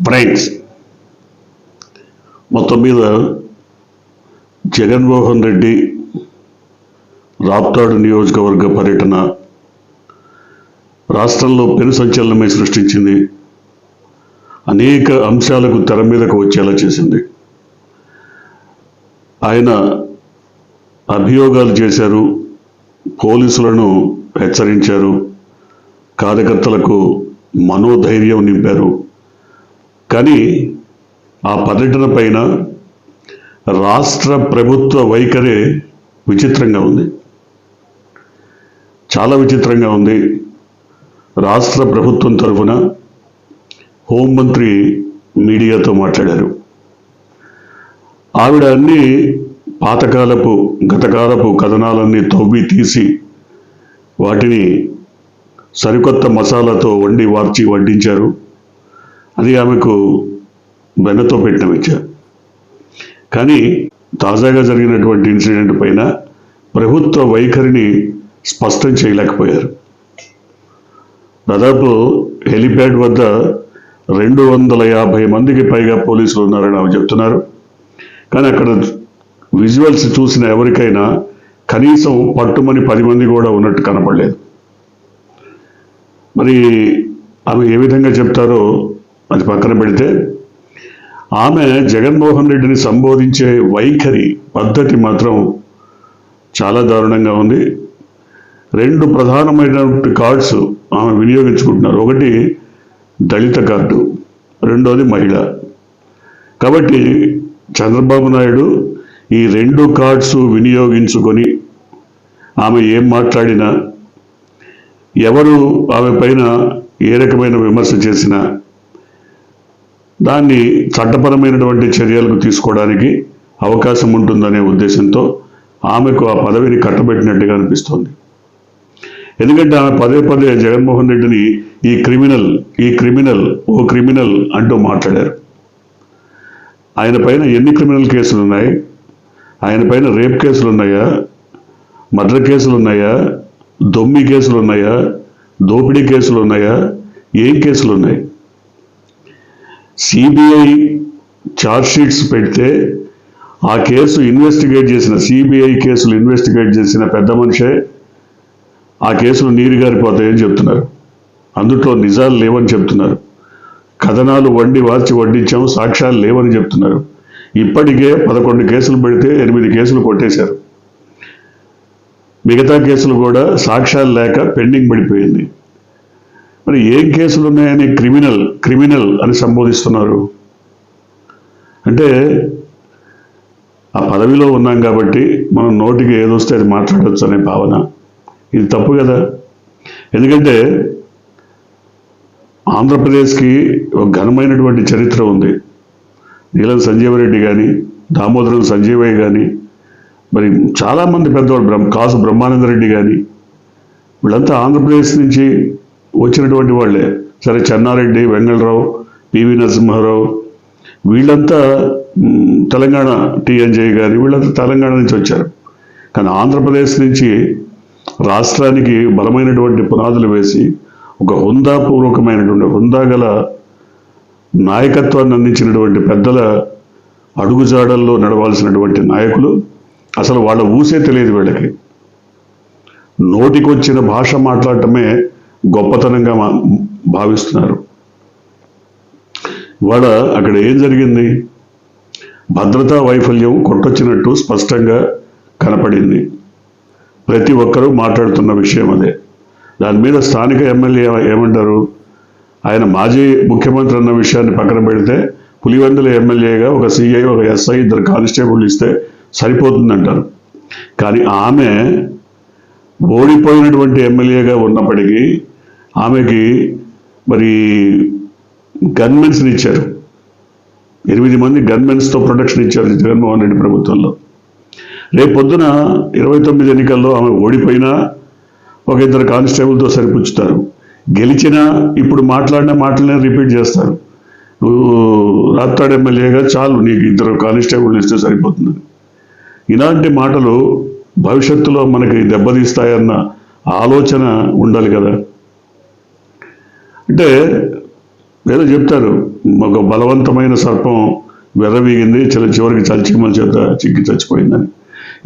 Friends, మొత్తం మీద జగన్మోహన్ రెడ్డి రాప్తాడు నియోజకవర్గ పర్యటన రాష్ట్రంలో పెను సంచలనమే సృష్టించింది. అనేక అంశాలకు తెర మీదకు వచ్చేలా చేసింది. ఆయన అభియోగాలు చేశారు, పోలీసులను హెచ్చరించారు, కార్యకర్తలకు మనోధైర్యం నింపారు. కానీ ఆ పర్యటన పైన రాష్ట్ర ప్రభుత్వ వైఖరే విచిత్రంగా ఉంది, చాలా విచిత్రంగా ఉంది. రాష్ట్ర ప్రభుత్వం తరఫున హోంమంత్రి మీడియాతో మాట్లాడారు. ఆవిడ అన్ని పాతకాలపు గతకాలపు కథనాలన్నీ తవ్వి తీసి వాటిని సరికొత్త మసాలాతో వండి వార్చి వడ్డించారు. అది ఆమెకు వెన్నతో పెట్టిన విద్య. కానీ తాజాగా జరిగినటువంటి ఇన్సిడెంట్ పైన ప్రభుత్వ వైఖరిని స్పష్టం చేయలేకపోయారు. దాదాపు హెలిప్యాడ్ వద్ద 250 మందికి పైగా పోలీసులు ఉన్నారని ఆమె చెప్తున్నారు. కానీ అక్కడ విజువల్స్ చూసిన ఎవరికైనా కనీసం పట్టుమని 10 మంది కూడా ఉన్నట్టు కనపడలేదు. మరి ఆమె ఏ విధంగా చెప్తారో అది పక్కన పెడితే, ఆమె జగన్మోహన్ రెడ్డిని సంబోధించే వైఖరి పద్ధతి మాత్రం చాలా దారుణంగా ఉంది. 2 ప్రధానమైనటువంటి కార్డ్స్ ఆమె వినియోగించుకుంటున్నారు. ఒకటి దళిత కార్డు, రెండోది మహిళ. కాబట్టి చంద్రబాబు నాయుడు ఈ 2 కార్డ్స్ వినియోగించుకొని ఆమె ఏం మాట్లాడినా, ఎవరు ఆమె పైన ఏ రకమైన విమర్శ చేసినా దాన్ని చట్టపరమైనటువంటి చర్యలకు తీసుకోవడానికి అవకాశం ఉంటుందనే ఉద్దేశంతో ఆమెకు ఆ పదవిని కట్టబెట్టినట్టుగా అనిపిస్తోంది. ఎందుకంటే ఆమె పదే పదే జగన్మోహన్ రెడ్డిని ఈ క్రిమినల్ అంటూ మాట్లాడారు. ఆయన పైన ఎన్ని క్రిమినల్ కేసులు ఉన్నాయి? ఆయన పైన రేప్ కేసులు ఉన్నాయా? మర్డర్ కేసులు ఉన్నాయా? దొమ్మి కేసులు ఉన్నాయా? దోపిడీ కేసులు ఉన్నాయా? ఏం కేసులు ఉన్నాయి? సిబిఐ ఛార్జ్షీట్స్ పెడితే ఆ కేసు ఇన్వెస్టిగేట్ చేసిన, సిబిఐ కేసులు ఇన్వెస్టిగేట్ చేసిన పెద్ద మనిషే ఆ కేసులు నీరుగారిపోతాయని చెప్తున్నారు. అందులో నిజాలు లేవని చెప్తున్నారు. కథనాలు వండి వార్చి వడ్డించాం, సాక్ష్యాలు లేవని చెప్తున్నారు. ఇప్పటికే 11 కేసులు పెడితే 8 కేసులు కొట్టేశారు. మిగతా కేసులు కూడా సాక్ష్యాలు లేక పెండింగ్ పడిపోయింది. మరి ఏం కేసులు ఉన్నాయని క్రిమినల్ అని సంబోధిస్తున్నారు? అంటే ఆ పదవిలో ఉన్నాం కాబట్టి మనం నోటికి ఏదొస్తే అది మాట్లాడవచ్చు అనే భావన. ఇది తప్పు కదా. ఎందుకంటే ఆంధ్రప్రదేశ్కి ఒక ఘనమైనటువంటి చరిత్ర ఉంది. నీలం సంజీవరెడ్డి కానీ, దామోదరం సంజీవయ్య కానీ, మరి చాలామంది పెద్దవాళ్ళు, కాసు బ్రహ్మానందరెడ్డి కానీ, వీళ్ళంతా ఆంధ్రప్రదేశ్ నుంచి వచ్చినటువంటి వాళ్ళే. సరే, చెన్నారెడ్డి, వెంగళరావు, పివి నరసింహారావు, వీళ్ళంతా తెలంగాణ, టీఎన్జే గారి, వీళ్ళంతా తెలంగాణ నుంచి వచ్చారు. కానీ ఆంధ్రప్రదేశ్ నుంచి రాష్ట్రానికి బలమైనటువంటి పునాదులు వేసి ఒక హుందాగల నాయకత్వాన్ని అందించినటువంటి పెద్దల అడుగుజాడల్లో నడవాల్సినటువంటి నాయకులు అసలు వాళ్ళ ఊసే తెలియదు. వీళ్ళకి నోటికొచ్చిన భాష మాట్లాడటమే గొప్పతనంగా భావిస్తున్నారు. వాళ్ళ అక్కడ ఏం జరిగింది? భద్రతా వైఫల్యం కొట్టొచ్చినట్టు స్పష్టంగా కనపడింది. ప్రతి ఒక్కరూ మాట్లాడుతున్న విషయం అదే. దాని మీద స్థానిక ఎమ్మెల్యే ఏమంటారు? ఆయన మాజీ ముఖ్యమంత్రి అన్న విషయాన్ని పక్కన పెడితే పులివెందుల ఎమ్మెల్యేగా ఒక సిఐ, ఒక ఎస్ఐ, 2 కానిస్టేబుల్ ఇస్తే సరిపోతుందంటారు. కానీ ఆమె ఓడిపోయినటువంటి ఎమ్మెల్యేగా ఉన్నప్పటికీ ఆమెకి మరి గన్మెన్స్ని ఇచ్చారు. 8 మంది గన్మెన్స్తో ప్రొటెక్షన్ ఇచ్చారు జగన్మోహన్ రెడ్డి ప్రభుత్వంలో. రేపు పొద్దున 29 ఎన్నికల్లో ఆమె ఓడిపోయినా ఒక 2 కానిస్టేబుల్తో సరిపుచ్చుతారు. గెలిచినా ఇప్పుడు మాట్లాడిన మాటలనే రిపీట్ చేస్తారు. నువ్వు రాప్తాడు ఎమ్మెల్యేగా చాలు, నీకు 2 కానిస్టేబుల్ ఇస్తే సరిపోతుంది. ఇలాంటి మాటలు భవిష్యత్తులో మనకి దెబ్బతీస్తాయన్న ఆలోచన ఉండాలి కదా. అంటే ఏదో చెప్తారు, ఒక బలవంతమైన సర్పం విర్రవీగింది, చివరికి చల్చిమల చేత చిక్కి చచ్చిపోయిందని.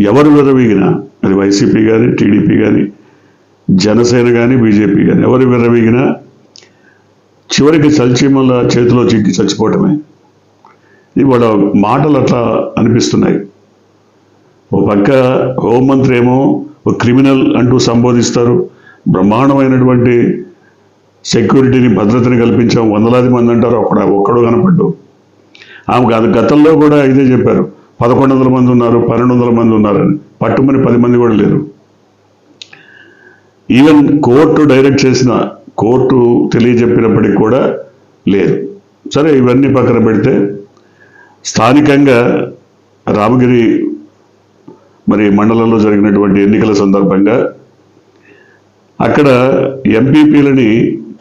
ఎవరు విర్రవీగినా, అది వైసీపీ కానీ, టీడీపీ కానీ, జనసేన కానీ, బీజేపీ కానీ, ఎవరు విర్రవీగినా చివరికి చల్చిమల చేతిలో చిక్కి చచ్చిపోవటమే. ఇవాళ మాటలు అట్లా అనిపిస్తున్నాయి. ఓ పక్క హోంమంత్రి ఏమో ఒక క్రిమినల్ అంటూ సంబోధిస్తారు, బ్రహ్మాండమైనటువంటి సెక్యూరిటీని, భద్రతని కల్పించాం, వందలాది మంది అంటారు, అక్కడ ఒక్కడో కనపడ్డు. ఆమె గతంలో కూడా ఇదే చెప్పారు, 1100 మంది ఉన్నారు, 1200 మంది ఉన్నారని. పట్టుమని 10 మంది కూడా లేరు. ఈవెన్ కోర్టు డైరెక్ట్ చేసిన, కోర్టు తెలియజెప్పినప్పటికి కూడా లేదు. సరే, ఇవన్నీ పక్కన పెడితే స్థానికంగా రామగిరి మండలంలో జరిగినటువంటి ఎన్నికల సందర్భంగా అక్కడ ఎంపీపీలని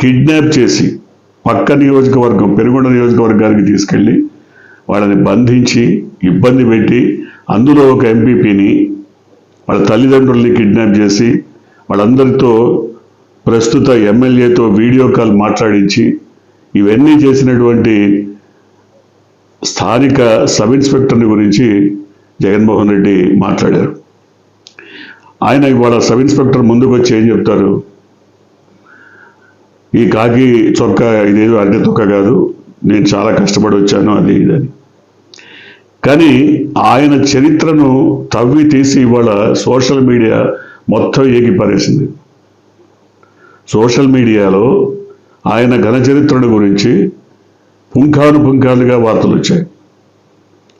కిడ్నాప్ చేసి పక్క నియోజకవర్గం, పెనుగొండ నియోజకవర్గానికి తీసుకెళ్ళి వాళ్ళని బంధించి ఇబ్బంది పెట్టి, అందులో ఒక ఎంపీపీని వాళ్ళ తల్లిదండ్రుల్ని కిడ్నాప్ చేసి వాళ్ళందరితో, ప్రస్తుత ఎమ్మెల్యేతో వీడియో కాల్ మాట్లాడించి ఇవన్నీ చేసినటువంటి స్థానిక సబ్ ఇన్స్పెక్టర్ని గురించి జగన్మోహన్ రెడ్డి మాట్లాడారు. ఆయన ఇవాళ సబ్ ఇన్స్పెక్టర్ ముందుకు వచ్చి ఏం చెప్తారు, ఈ కాకి చొక్కా ఇదేదో అడ్డ తొక్క కాదు, నేను చాలా కష్టపడి వచ్చాను, అది ఇదని. కానీ ఆయన చరిత్రను తవ్వి తీసి ఇవాళ సోషల్ మీడియా మొత్తం ఏకిపారేసింది. సోషల్ మీడియాలో ఆయన ఘన చరిత్రను గురించి పుంఖానుపుంఖాలుగా వార్తలు వచ్చాయి.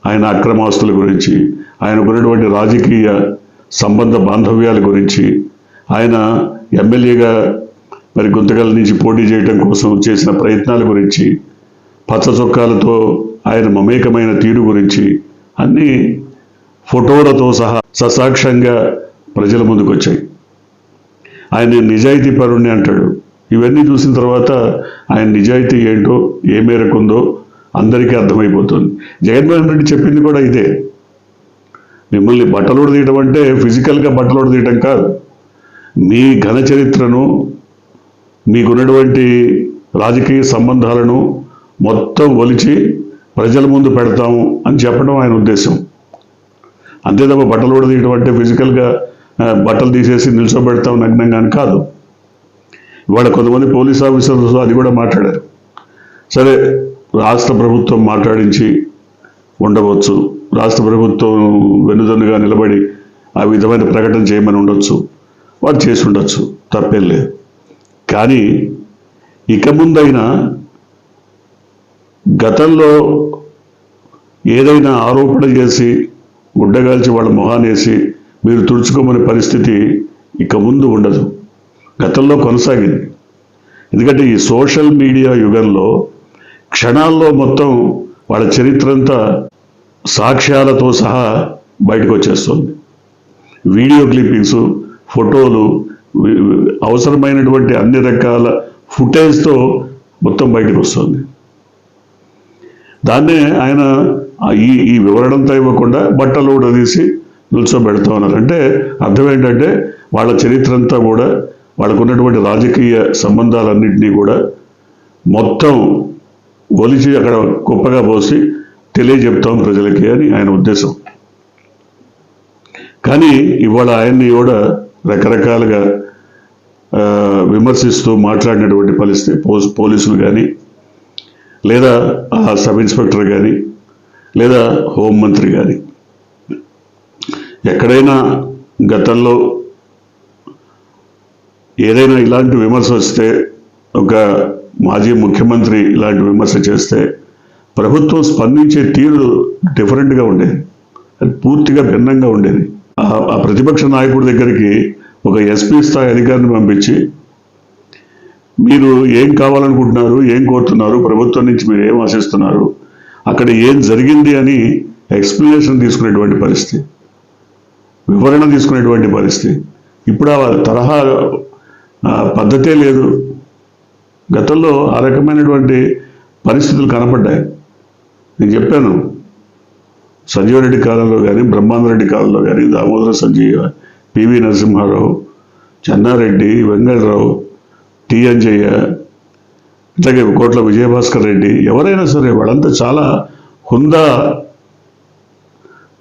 ఆయన అక్రమాస్తుల గురించి, ఆయనకున్నటువంటి రాజకీయ సంబంధ బాంధవ్యాల గురించి, ఆయన ఎమ్మెల్యేగా గుంతకల్ నుంచి పోటీ చేయడం కోసం చేసిన ప్రయత్నాల గురించి, పచ్చ చొక్కాలతో ఆయన మమేకమైన తీరు గురించి అన్నీ ఫోటోలతో సహా ససాక్ష్యంగా ప్రజల ముందుకు వచ్చాయి. ఆయన నిజాయితీ పరుణ్ణి అంటాడు. ఇవన్నీ చూసిన తర్వాత ఆయన నిజాయితీ ఏంటో, ఏ మేరకు ఉందో అందరికీ అర్థమైపోతుంది. జగన్మోహన్ రెడ్డి చెప్పింది కూడా ఇదే. మిమ్మల్ని బట్టలోడు తీయటం అంటే ఫిజికల్గా బట్టలోడు తీయటం కాదు, మీ ఘన చరిత్రను, మీకున్నటువంటి రాజకీయ సంబంధాలను మొత్తం ఒలిచి ప్రజల ముందు పెడతాము అని చెప్పడం ఆయన ఉద్దేశం. అంతే తప్ప బట్టలోడు తీయటం అంటే ఫిజికల్గా బట్టలు తీసేసి నిల్చోబెడతాం నగ్నంగా అని కాదు. ఇవాళ కొంతమంది పోలీస్ ఆఫీసర్స్ అది కూడా మాట్లాడారు. సరే, రాష్ట్ర ప్రభుత్వం మాట్లాడించి ఉండవచ్చు, రాష్ట్ర ప్రభుత్వం వెన్నుదన్నుగా నిలబడి ఆ విధమైన ప్రకటన చేయమని ఉండొచ్చు, వారు చేసి ఉండొచ్చు, తప్పేం లేదు. కానీ ఇక ముందైనా గతంలో ఏదైనా ఆరోపణ చేసి గుడ్డగాల్చి వాళ్ళ మొహానేసి మీరు తుడుచుకోమనే పరిస్థితి ఇక ముందు ఉండదు. గతంలో కొనసాగింది. ఎందుకంటే ఈ సోషల్ మీడియా యుగంలో క్షణాల్లో మొత్తం వాళ్ళ చరిత్ర అంతా సాక్ష్యాలతో సహా బయటకు వచ్చేస్తుంది. వీడియో క్లిప్పింగ్స్, ఫోటోలు, అవసరమైనటువంటి అన్ని రకాల ఫుటేజ్తో మొత్తం బయటకు వస్తుంది. దాన్నే ఆయన ఈ వివరణంతా ఇవ్వకుండా బట్టలు కూడా తీసి నిల్చోబెడతా ఉన్నారు. అంటే అర్థం ఏంటంటే వాళ్ళ చరిత్ర అంతా కూడా, వాళ్ళకు ఉన్నటువంటి రాజకీయ సంబంధాలన్నింటినీ కూడా మొత్తం ఒలిచి అక్కడ గొప్పగా పోసి తెలియజెప్తాం ప్రజలకి అని ఆయన ఉద్దేశం. కానీ ఇవాళ ఆయన్ని కూడా రకరకాలుగా విమర్శిస్తూ మాట్లాడినటువంటి పరిస్థితి పోలీసులు కానీ, లేదా ఆ సబ్ ఇన్స్పెక్టర్ కానీ, లేదా హోంమంత్రి కానీ. ఎక్కడైనా గతంలో ఏదైనా ఇలాంటి విమర్శ వస్తే, ఒక మాజీ ముఖ్యమంత్రి ఇలాంటి విమర్శ చేస్తే ప్రభుత్వం స్పందించే తీరు డిఫరెంట్గా ఉండేది, అది పూర్తిగా భిన్నంగా ఉండేది. ఆ ప్రతిపక్ష నాయకుడి దగ్గరికి ఒక ఎస్పీ స్థాయి అధికారిని పంపించి, మీరు ఏం కావాలనుకుంటున్నారు, ఏం కోరుతున్నారు, ప్రభుత్వం నుంచి మీరు ఏం ఆశిస్తున్నారు, అక్కడ ఏం జరిగింది అని ఎక్స్ప్లెనేషన్ తీసుకునేటువంటి పరిస్థితి, వివరణ తీసుకునేటువంటి పరిస్థితి. ఇప్పుడు ఆ తరహా పద్ధతే లేదు. గతంలో ఆ రకమైనటువంటి పరిస్థితులు కనపడ్డాయి. నేను చెప్పాను, సంజీవరెడ్డి కాలంలో కానీ, బ్రహ్మాందరెడ్డి కాలంలో కానీ, దామోదర సంజీవ, పివి నరసింహారావు, చెన్నారెడ్డి, వెంగళరావు, టి అంజయ్య, అట్లాగే కోట్ల విజయభాస్కర్ రెడ్డి, ఎవరైనా సరే వాళ్ళంతా చాలా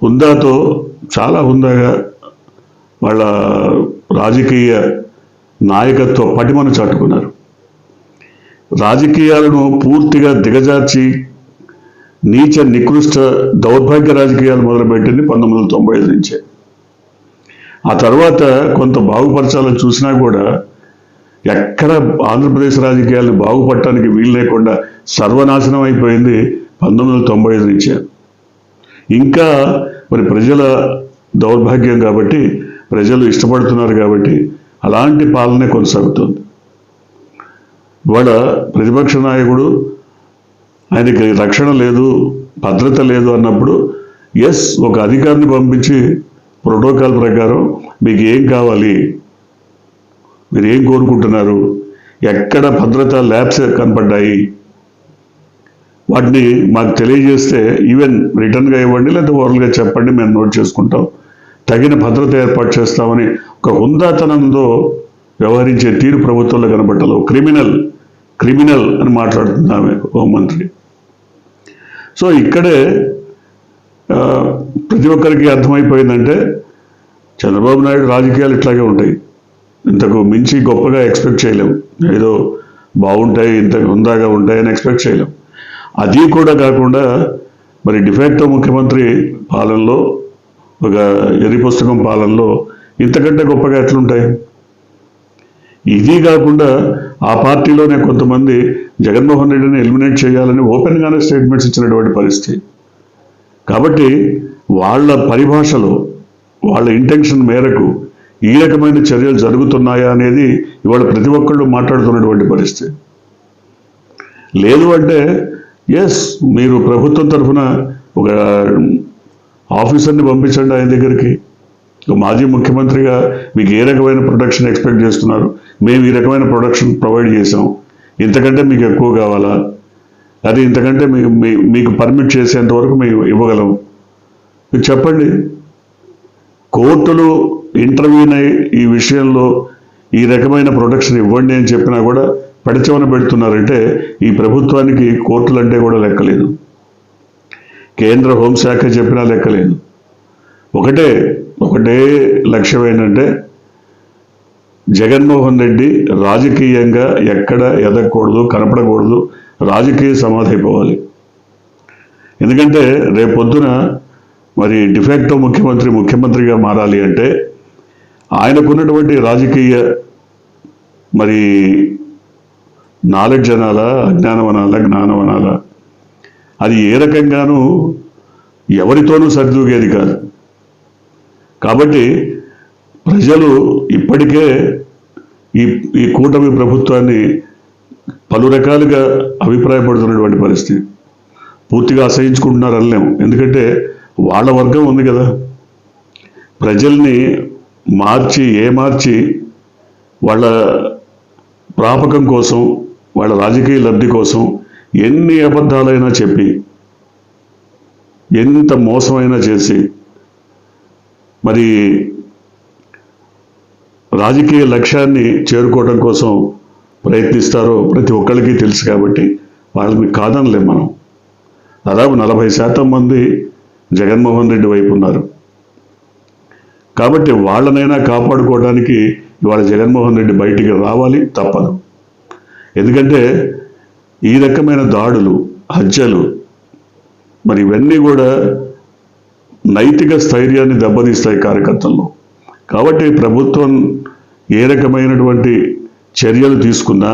హుందాతో చాలా హుందాగా వాళ్ళ రాజకీయ నాయకత్వ పటిమను చాటుకున్నారు. రాజకీయాలను పూర్తిగా దిగజార్చి నీచ నికృష్ట దౌర్భాగ్య రాజకీయాలు మొదలుపెట్టింది 1995 నుంచే. ఆ తర్వాత కొంత బాగుపరచాలని చూసినా కూడా ఎక్కడ ఆంధ్రప్రదేశ్ రాజకీయాలను బాగుపడటానికి వీలు లేకుండా సర్వనాశనం అయిపోయింది 1995 నుంచే. ఇంకా మరి ప్రజల దౌర్భాగ్యం కాబట్టి, ప్రజలు ఇష్టపడుతున్నారు కాబట్టి అలాంటి పాలనే కొనసాగుతుంది. ఇవాళ ప్రతిపక్ష నాయకుడు ఆయనకి రక్షణ లేదు, భద్రత లేదు అన్నప్పుడు ఒక అధికారిని పంపించి ప్రోటోకాల్ ప్రకారం మీకు ఏం కావాలి, మీరు ఏం కోరుకుంటున్నారు, ఎక్కడ భద్రతా ల్యాబ్స్ కనపడ్డాయి, వాటిని మాకు తెలియజేస్తే ఈవెన్ రిటర్న్గా ఇవ్వండి లేదా ఓరల్గా చెప్పండి, మేము నోట్ చేసుకుంటాం, తగిన భద్రత ఏర్పాటు చేస్తామని ఒక హుందాతనంతో వ్యవహరించే తీరు ప్రభుత్వంలో కనబట్టాలి. క్రిమినల్ అని మాట్లాడుతుంది ఆమె హోంమంత్రి. సో ఇక్కడే ప్రతి ఒక్కరికి అర్థమైపోయిందంటే చంద్రబాబు నాయుడు రాజకీయాలు ఇట్లాగే ఉంటాయి, ఇంతకు మించి గొప్పగా ఎక్స్పెక్ట్ చేయలేము, ఏదో బాగుంటాయి ఇంత హుందాగా ఉంటాయని ఎక్స్పెక్ట్ చేయలేం. అది కూడా కాకుండా మరి డిఫాక్టో ముఖ్యమంత్రి పాలనలో, ఒక ఎర్రి పుస్తకం పాలనలో ఇంతకంటే గొప్పగా ఎట్లుంటాయి? ఇది కాకుండా ఆ పార్టీలోనే కొంతమంది జగన్మోహన్ రెడ్డిని ఎలిమినేట్ చేయాలని ఓపెన్గానే స్టేట్మెంట్స్ ఇచ్చినటువంటి పరిస్థితి. కాబట్టి వాళ్ళ పరిభాషలో, వాళ్ళ ఇంటెన్షన్ మేరకు ఈ రకమైన చర్యలు జరుగుతున్నాయా అనేది ఇవాళ ప్రతి ఒక్కళ్ళు మాట్లాడుతున్నటువంటి పరిస్థితి. లేదు అంటే మీరు ప్రభుత్వం తరఫున ఒక ఆఫీసర్ని పంపించండి ఆయన దగ్గరికి, మాజీ ముఖ్యమంత్రిగా మీకు ఏ రకమైన ప్రొటెక్షన్ ఎక్స్పెక్ట్ చేస్తున్నారు, మేము ఈ రకమైన ప్రొటెక్షన్ ప్రొవైడ్ చేసాం, ఇంతకంటే మీకు ఎక్కువ కావాలా, అది ఇంతకంటే మీకు పర్మిట్ చేసేంత వరకు మేము ఇవ్వగలం, మీరు చెప్పండి. కోర్టులు ఇంటర్వ్యూన్ అయ్యి ఈ విషయంలో ఈ రకమైన ప్రొటెక్షన్ ఇవ్వండి అని చెప్పినా కూడా పడిచవన పెడుతున్నారంటే ఈ ప్రభుత్వానికి కోర్టులు అంటే కూడా లెక్కలేదు, కేంద్ర హోంశాఖ చెప్పినా లెక్కలేదు. ఒకటే లక్ష్యం ఏంటంటే జగన్మోహన్ రెడ్డి రాజకీయంగా ఎక్కడ ఎదగకూడదు, కనపడకూడదు, రాజకీయ సమాధి అయిపోవాలి. ఎందుకంటే రేపొద్దున మరి డిఫాక్టో ముఖ్యమంత్రిగా మారాలి అంటే ఆయనకున్నటువంటి రాజకీయ మరి నాలెడ్జ్ అనాలా, అజ్ఞానం అనాలా, జ్ఞానం అనాలా, అది ఏ రకంగానూ ఎవరితోనూ సరిదూగేది కాదు. కాబట్టి ప్రజలు ఇప్పటికే ఈ కూటమి ప్రభుత్వాన్ని పలు రకాలుగా అభిప్రాయపడుతున్నటువంటి పరిస్థితి. పూర్తిగా అసహించుకుంటున్నారు అనలేము, ఎందుకంటే వాళ్ళ వర్గం ఉంది కదా. ప్రజల్ని మార్చి వాళ్ళ ప్రాపకం కోసం, వాళ్ళ రాజకీయ లబ్ధి కోసం ఎన్ని అబద్ధాలైనా చెప్పి, ఎంత మోసమైనా చేసి మరి రాజకీయ లక్ష్యాన్ని చేరుకోవడం కోసం ప్రయత్నిస్తారో ప్రతి ఒక్కరికి తెలుసు. కాబట్టి వాళ్ళని కాదనలేం మనం. దాదాపు 40% మంది జగన్మోహన్ రెడ్డి వైపు ఉన్నారు. కాబట్టి వాళ్ళనైనా కాపాడుకోవడానికి ఇవాళ జగన్మోహన్ రెడ్డి బయటికి రావాలి, తప్పదు. ఎందుకంటే ఈ రకమైన దాడులు, హత్యలు మరి ఇవన్నీ కూడా నైతిక స్థైర్యాన్ని దెబ్బతీస్తాయి కార్యకర్తల్లో. కాబట్టి ప్రభుత్వం ఏ రకమైనటువంటి చర్యలు తీసుకున్నా,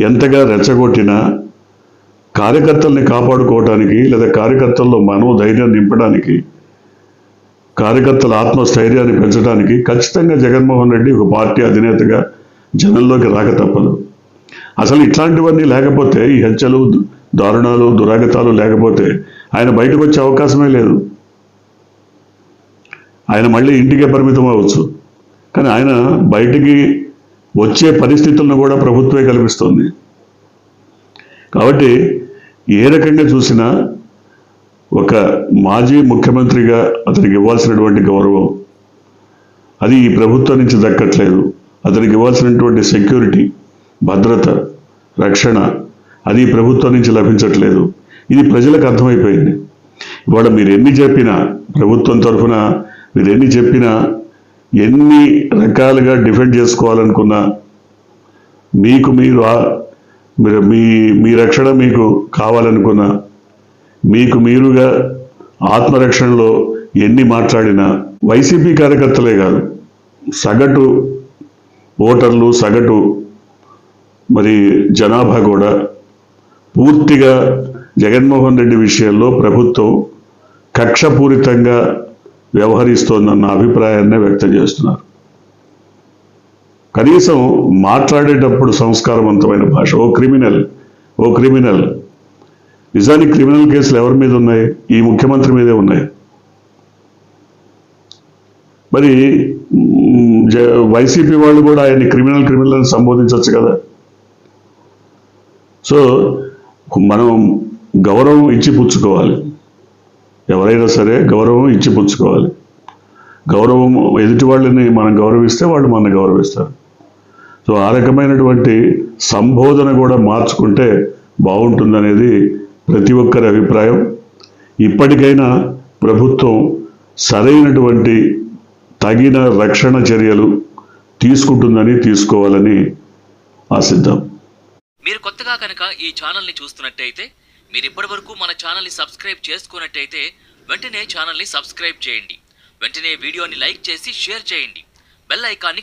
ఎంతగా రెచ్చగొట్టినా కార్యకర్తల్ని కాపాడుకోవడానికి లేదా కార్యకర్తల్లో మనోధైర్యాన్ని నింపడానికి, కార్యకర్తల ఆత్మస్థైర్యాన్ని పెంచడానికి ఖచ్చితంగా జగన్మోహన్ రెడ్డి ఒక పార్టీ అధినేతగా జనంలోకి రాక తప్పదు. అసలు ఇట్లాంటివన్నీ లేకపోతే, ఈ హత్యలు, దారుణాలు, దురాగతాలు లేకపోతే ఆయన బయటకు వచ్చే అవకాశమే లేదు. ఆయన మళ్ళీ ఇంటికే పరిమితం అవ్వచ్చు, కానీ ఆయన బయటికి వచ్చే పరిస్థితులను కూడా ప్రభుత్వమే కల్పిస్తుంది. కాబట్టి ఏ రకంగా చూసినా ఒక మాజీ ముఖ్యమంత్రిగా అతనికి ఇవ్వాల్సినటువంటి గౌరవం అది ఈ ప్రభుత్వం నుంచి దక్కట్లేదు. అతనికి ఇవ్వాల్సినటువంటి సెక్యూరిటీ, భద్రత రక్షణ అది ప్రభుత్వం నుంచి లభించట్లేదు. ఇది ప్రజలకు అర్థమైపోయింది. ఇవాళ మీరు ఎన్ని చెప్పినా, ప్రభుత్వం తరఫున మీరు ఎన్ని చెప్పినా, ఎన్ని రకాలుగా డిఫెండ్ చేసుకోవాలనుకున్నా, మీకు మీరు మీ రక్షణ మీకు కావాలనుకున్నా, మీకు మీరుగా ఆత్మరక్షణలో ఎన్ని మాట్లాడినా, వైసీపీ కార్యకర్తలే కాదు, సగటు ఓటర్లు, సగటు జనాభా కూడా పూర్తిగా జగన్మోహన్ రెడ్డి విషయంలో ప్రభుత్వం కక్షపూరితంగా వ్యవహరిస్తోందన్న అభిప్రాయాన్నే వ్యక్తం చేస్తున్నారు. కనీసం మాట్లాడేటప్పుడు సంస్కారవంతమైన భాష. ఓ క్రిమినల్. నిజానికి క్రిమినల్ కేసులు ఎవరి మీద ఉన్నాయి? ఈ ముఖ్యమంత్రి మీదే ఉన్నాయి. మరి వైసీపీ వాళ్ళు కూడా ఆయన్ని క్రిమినల్ అని సంబోధించవచ్చు కదా. సో మనం గౌరవం ఇచ్చి పుచ్చుకోవాలి. ఎవరైనా సరే గౌరవం ఇచ్చి పుచ్చుకోవాలి. గౌరవం, ఎదుటి వాళ్ళని మనం గౌరవిస్తే వాళ్ళు మనల్ని గౌరవిస్తారు. సో ఆ రకమైనటువంటి సంబోధన కూడా మార్చుకుంటే బాగుంటుందనేది ప్రతి ఒక్కరి అభిప్రాయం. ఇప్పటికైనా ప్రభుత్వం సరైనటువంటి తగిన రక్షణ చర్యలు తీసుకుంటుందని, తీసుకోవాలని ఆశిద్దాం. మీరు కొత్తగా కనుక ఈ ఛానల్ని చూస్తున్నట్టయితే, మీరు ఇప్పటివరకు మన ఛానల్ని సబ్స్క్రైబ్ చేసుకున్నట్టయితే వెంటనే ఛానల్ని సబ్స్క్రైబ్ చేయండి. వెంటనే వీడియోని లైక్ చేసి షేర్ చేయండి. బెల్ ఐకాన్ని